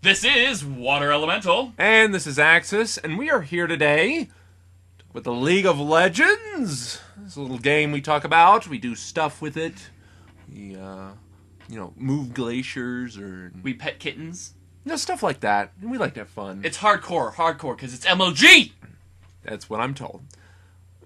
This is Water Elemental. And this is Axis, and we are here today with the League of Legends. It's a little game we talk about. We do stuff with it. We, move glaciers or... We pet kittens. Stuff like that. And we like to have fun. It's hardcore, because it's MLG! That's what I'm told.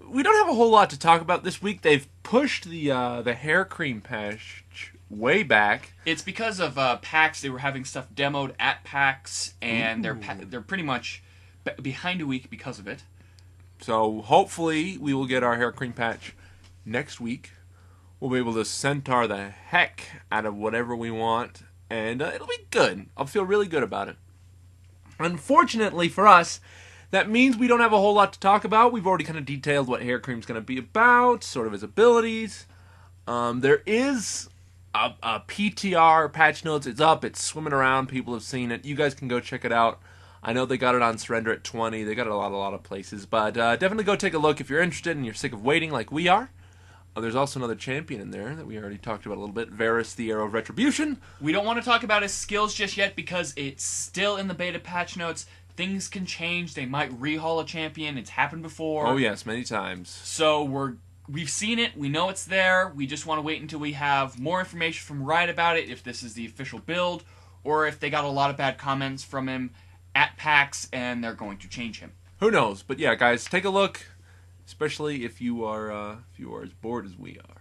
We don't have a whole lot to talk about this week. They've pushed the Hecarim patch way back. It's because of PAX. They were having stuff demoed at PAX, and they're pretty much behind a week because of it. So hopefully we will get our Hecarim patch next week. We'll be able to centaur the heck out of whatever we want, and it'll be good. I'll feel really good about it. Unfortunately for us, that means we don't have a whole lot to talk about. We've already kind of detailed what Hecarim's going to be about, sort of his abilities. There is a PTR patch notes. It's up. It's swimming around. People have seen it. You guys can go check it out. I know they got it on Surrender at 20. They got it a lot of places. But definitely go take a look if you're interested and you're sick of waiting like we are. There's also another champion in there that we already talked about a little bit. Varus, the Arrow of Retribution. We don't want to talk about his skills just yet because it's still in the beta patch notes. Things can change. They might rehaul a champion. It's happened before. Oh, yes, many times. So we've seen it. We know it's there. We just want to wait until we have more information from Riot about it, if this is the official build, or if they got a lot of bad comments from him at PAX and they're going to change him. Who knows? But yeah, guys, take a look, especially if you are as bored as we are.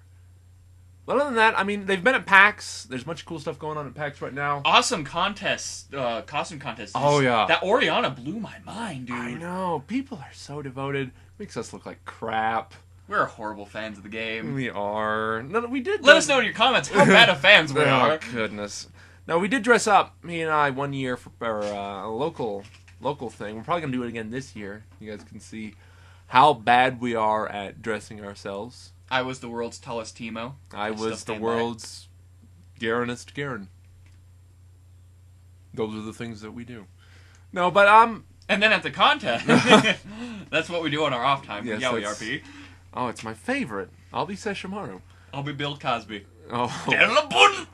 But other than that, I mean, they've been at PAX. There's much cool stuff going on at PAX right now. Awesome contest, costume contest. Oh, yeah. That Oriana blew my mind, dude. I know. People are so devoted. Makes us look like crap. We're horrible fans of the game. We are. No, we did. Let us know in your comments how bad of fans we are. Oh, goodness. No, we did dress up, me and I, one year for a local thing. We're probably going to do it again this year. You guys can see how bad we are at dressing ourselves. I was the world's tallest Teemo. I was the world's Garenest Garen. Those are the things that we do. No, but and then at the contest, that's what we do on our off time. Yes, Yaoi RP. Oh, it's my favorite. I'll be Sesshomaru. I'll be Bill Cosby. Oh. Delabun!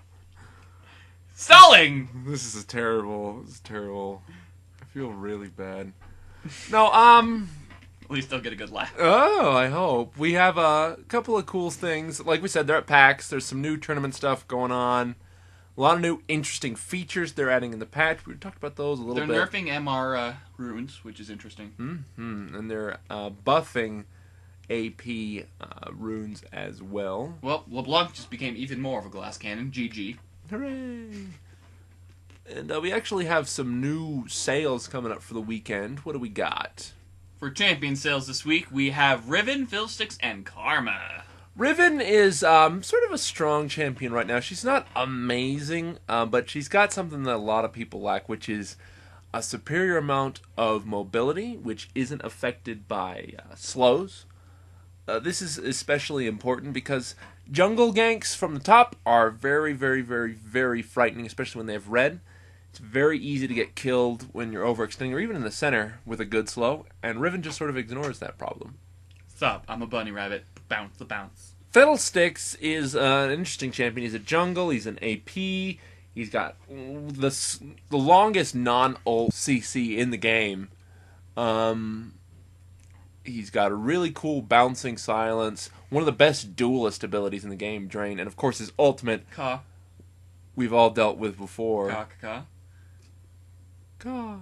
Stalling! This is terrible. I feel really bad. No, At least they'll get a good laugh. Oh, I hope. We have a couple of cool things. Like we said, they're at PAX. There's some new tournament stuff going on. A lot of new interesting features they're adding in the patch. We talked about those a little bit. They're nerfing MR runes, which is interesting. Mm-hmm. And they're buffing AP runes as well. Well, LeBlanc just became even more of a glass cannon. GG. Hooray! And we actually have some new sales coming up for the weekend. What do we got? For champion sales this week, we have Riven, Fiddlesticks, and Karma. Riven is sort of a strong champion right now. She's not amazing, but she's got something that a lot of people lack, which is a superior amount of mobility, which isn't affected by slows. This is especially important because jungle ganks from the top are very, very, very, very frightening, especially when they have red. It's very easy to get killed when you're overextending, or even in the center with a good slow, and Riven just sort of ignores that problem. Sup, I'm a bunny rabbit. Bounce the bounce. Fiddlesticks is an interesting champion. He's a jungle, he's an AP, he's got the longest non-ult CC in the game. He's got a really cool bouncing silence, one of the best duelist abilities in the game, Drain, and of course his ultimate, Ka. We've all dealt with before. Ka, ka. Ka,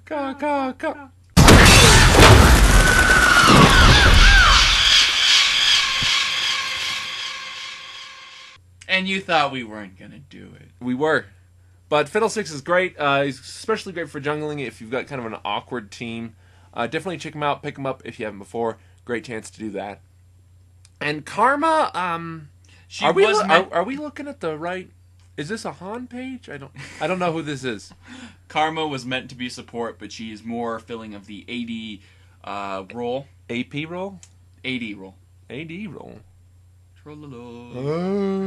ka, ka, ka. And you thought we weren't gonna do it. We were. But Fiddlesticks is great. He's especially great for jungling if you've got kind of an awkward team. Definitely check him out, pick him up if you haven't before. Great chance to do that. And Karma, are we looking at the right? Is this a Han page? I don't know who this is. Karma was meant to be support, but she is more filling of the AD role. AP role? AD role. AD role.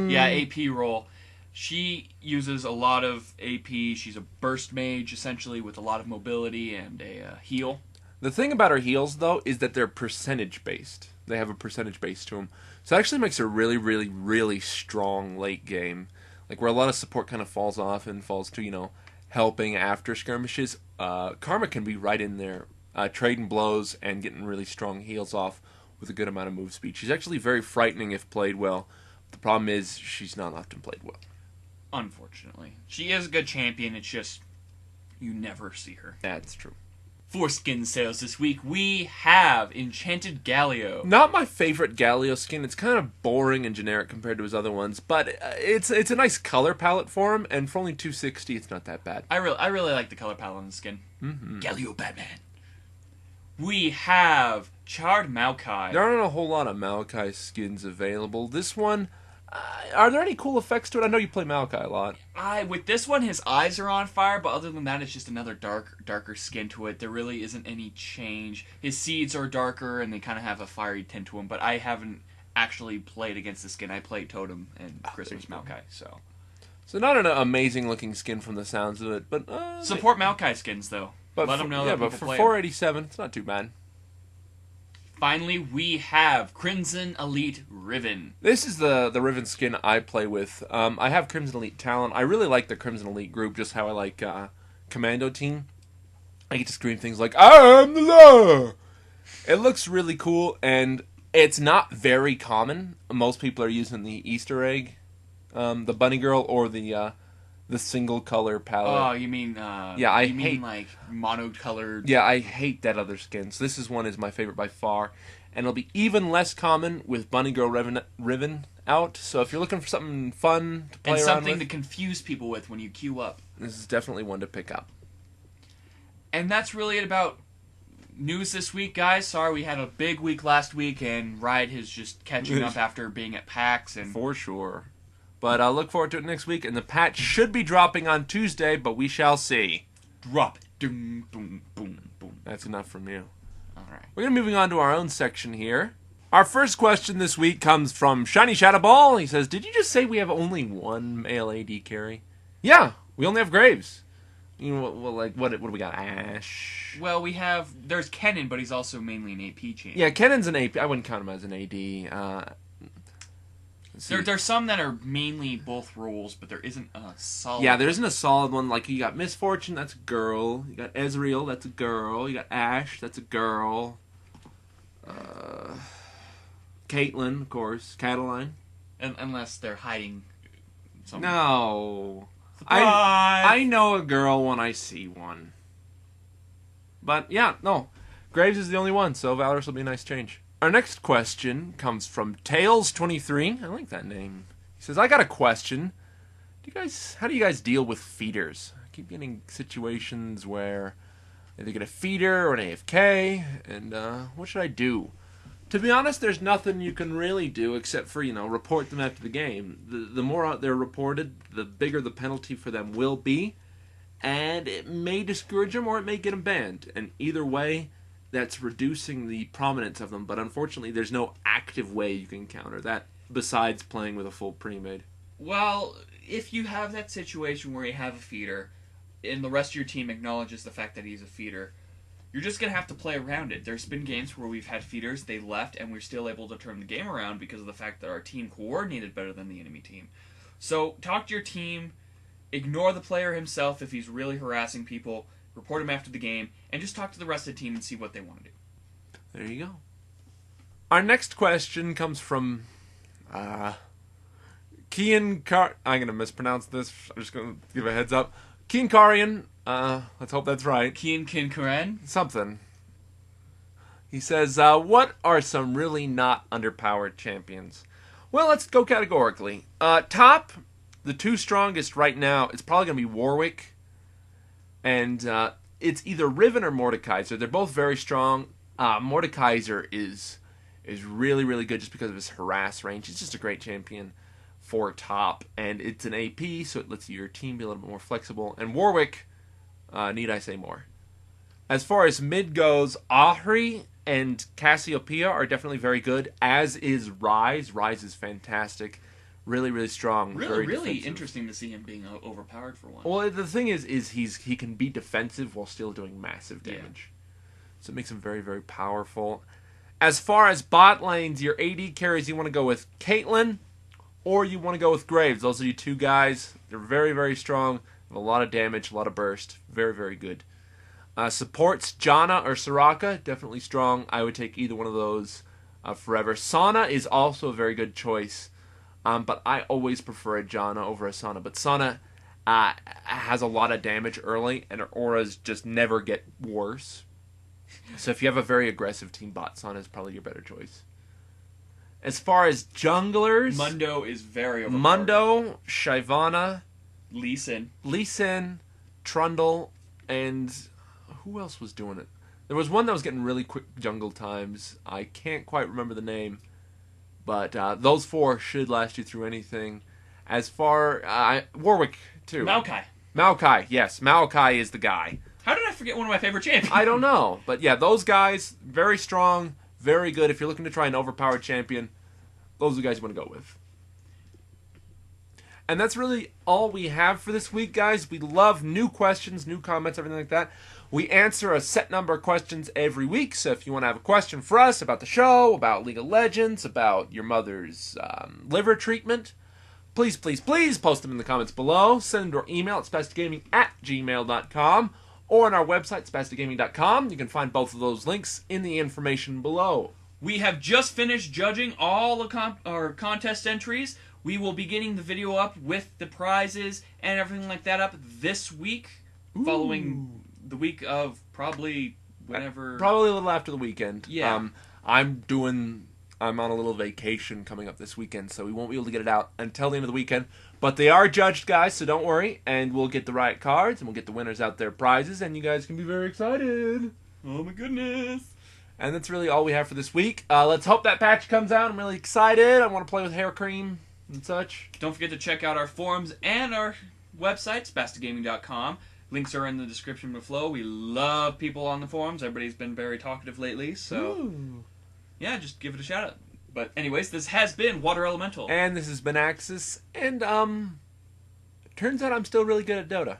Yeah, AP role. She uses a lot of AP. She's a burst mage, essentially, with a lot of mobility and a heal. The thing about her heals, though, is that they're percentage-based. They have a percentage base to them. So it actually makes her really, really, really strong late game. Like, where a lot of support kind of falls off and falls to, helping after skirmishes. Karma can be right in there, trading blows and getting really strong heals off with a good amount of move speed. She's actually very frightening if played well. The problem is she's not often played well. Unfortunately. She is a good champion, it's just you never see her. That's true. For skin sales this week, we have Enchanted Galio. Not my favorite Galio skin. It's kind of boring and generic compared to his other ones, but it's a nice color palette for him, and for only $260, it's not that bad. I really like the color palette on the skin. Mm-hmm. Galio Batman. We have Charred Maokai. There aren't a whole lot of Maokai skins available. This one, are there any cool effects to it? I know you play Maokai a lot. With this one, his eyes are on fire, but other than that, it's just another darker skin to it. There really isn't any change. His seeds are darker, and they kind of have a fiery tint to them, but I haven't actually played against the skin. I played Totem and Christmas Maokai, so... So not an amazing-looking skin from the sounds of it, but... Support Maokai skins, though. But let them know that but people for play $487, it's not too bad. Finally, we have Crimson Elite Riven. This is the Riven skin I play with. I have Crimson Elite Talon. I really like the Crimson Elite group, just how I like Commando Team. I get to scream things like, I am the law! It looks really cool, and it's not very common. Most people are using the Easter egg, the Bunny Girl, or the single color palette. Oh, you mean like monocolored? Yeah, I hate that other skin. So this one is my favorite by far, and it'll be even less common with Bunny Girl Riven out. So if you're looking for something fun to play and around something with, to confuse people with when you queue up, this is definitely one to pick up. And that's really it about news this week, guys. Sorry we had a big week last week, and Riot is just catching up after being at PAX. And for sure. But I'll look forward to it next week, and the patch should be dropping on Tuesday, but we shall see. Drop it. Boom, boom, boom, boom. That's enough from you. All right. We're going to be moving on to our own section here. Our first question this week comes from Shiny Shadowball. He says, did you just say we have only one male AD carry? Yeah, we only have Graves. You know, well, like, what do we got? Ash? Well, there's Kennen, but he's also mainly an AP champion. Yeah, Kennen's an AP. I wouldn't count him as an AD. There's some that are mainly both roles, but there isn't a solid... Yeah, there isn't a solid one. Like, you got Misfortune, that's a girl. You got Ezreal, that's a girl. You got Ashe, that's a girl. Caitlyn, of course. Cataline. Unless they're hiding something. No. Surprise! I know a girl when I see one. But, yeah, no. Graves is the only one, so Valorous will be a nice change. Our next question comes from Tails23. I like that name. He says, I got a question. How do you guys deal with feeders? I keep getting situations where I either get a feeder or an AFK, and what should I do? To be honest, there's nothing you can really do except for, report them after the game. The more out there reported, the bigger the penalty for them will be, and it may discourage them or it may get them banned. And either way, that's reducing the prominence of them, but unfortunately there's no active way you can counter that besides playing with a full pre-made. Well, if you have that situation where you have a feeder and the rest of your team acknowledges the fact that he's a feeder, you're just going to have to play around it. There's been games where we've had feeders, they left, and we're still able to turn the game around because of the fact that our team coordinated better than the enemy team. So talk to your team, ignore the player himself if he's really harassing people, report him after the game, and just talk to the rest of the team and see what they want to do. There you go. Our next question comes from Kian Car... I'm going to mispronounce this. I'm just going to give a heads up. Kian Karian. Let's hope that's right. Kian Karen? Something. He says, what are some really not underpowered champions? Well, let's go categorically. Top, the two strongest right now, it's probably going to be Warwick. And it's either Riven or Mordekaiser. They're both very strong. Mordekaiser is really, really good just because of his harass range. He's just a great champion for top. And it's an AP, so it lets your team be a little bit more flexible. And Warwick, need I say more? As far as mid goes, Ahri and Cassiopeia are definitely very good, as is Ryze. Ryze is fantastic. Really, really strong. Really, very really interesting to see him being overpowered for once. Well, the thing is he can be defensive while still doing massive damage. Yeah. So it makes him very, very powerful. As far as bot lanes, your AD carries, you want to go with Caitlyn or you want to go with Graves. Those are your two guys. They're very, very strong. A lot of damage, a lot of burst. Very, very good. Supports Janna or Soraka. Definitely strong. I would take either one of those forever. Sana is also a very good choice. But I always prefer a Janna over a Sana. But Sana has a lot of damage early, and her auras just never get worse. So if you have a very aggressive team bot, Sana is probably your better choice. As far as junglers... Mundo is very overpowered. Mundo, Shyvana... Lee Sin, Trundle, and... Who else was doing it? There was one that was getting really quick jungle times. I can't quite remember the name. But those 4 should last you through anything. As far... Warwick, too. Maokai, yes. Maokai is the guy. How did I forget one of my favorite champions? I don't know. But yeah, those guys, very strong, very good. If you're looking to try an overpowered champion, those are the guys you want to go with. And that's really all we have for this week, guys. We love new questions, new comments, everything like that. We answer a set number of questions every week, so if you want to have a question for us about the show, about League of Legends, about your mother's liver treatment, please, please, please post them in the comments below. Send them to our email at spazticgaming@gmail.com or on our website, spazticgaming.com. You can find both of those links in the information below. We have just finished judging all the our contest entries. We will be getting the video up with the prizes and everything like that up this week, following the week of probably whenever... Probably a little after the weekend. Yeah. I'm on a little vacation coming up this weekend, so we won't be able to get it out until the end of the weekend. But they are judged, guys, so don't worry. And we'll get the right cards, and we'll get the winners out their prizes, and you guys can be very excited. Oh my goodness. And that's really all we have for this week. Let's hope that patch comes out. I'm really excited. I want to play with Hecarim and such. Don't forget to check out our forums and our website, spazticgaming.com. Links are in the description below. We love people on the forums. Everybody's been very talkative lately, so yeah, just give it a shout out. But anyways, this has been Water Elemental. And this has been Axis, and turns out I'm still really good at Dota.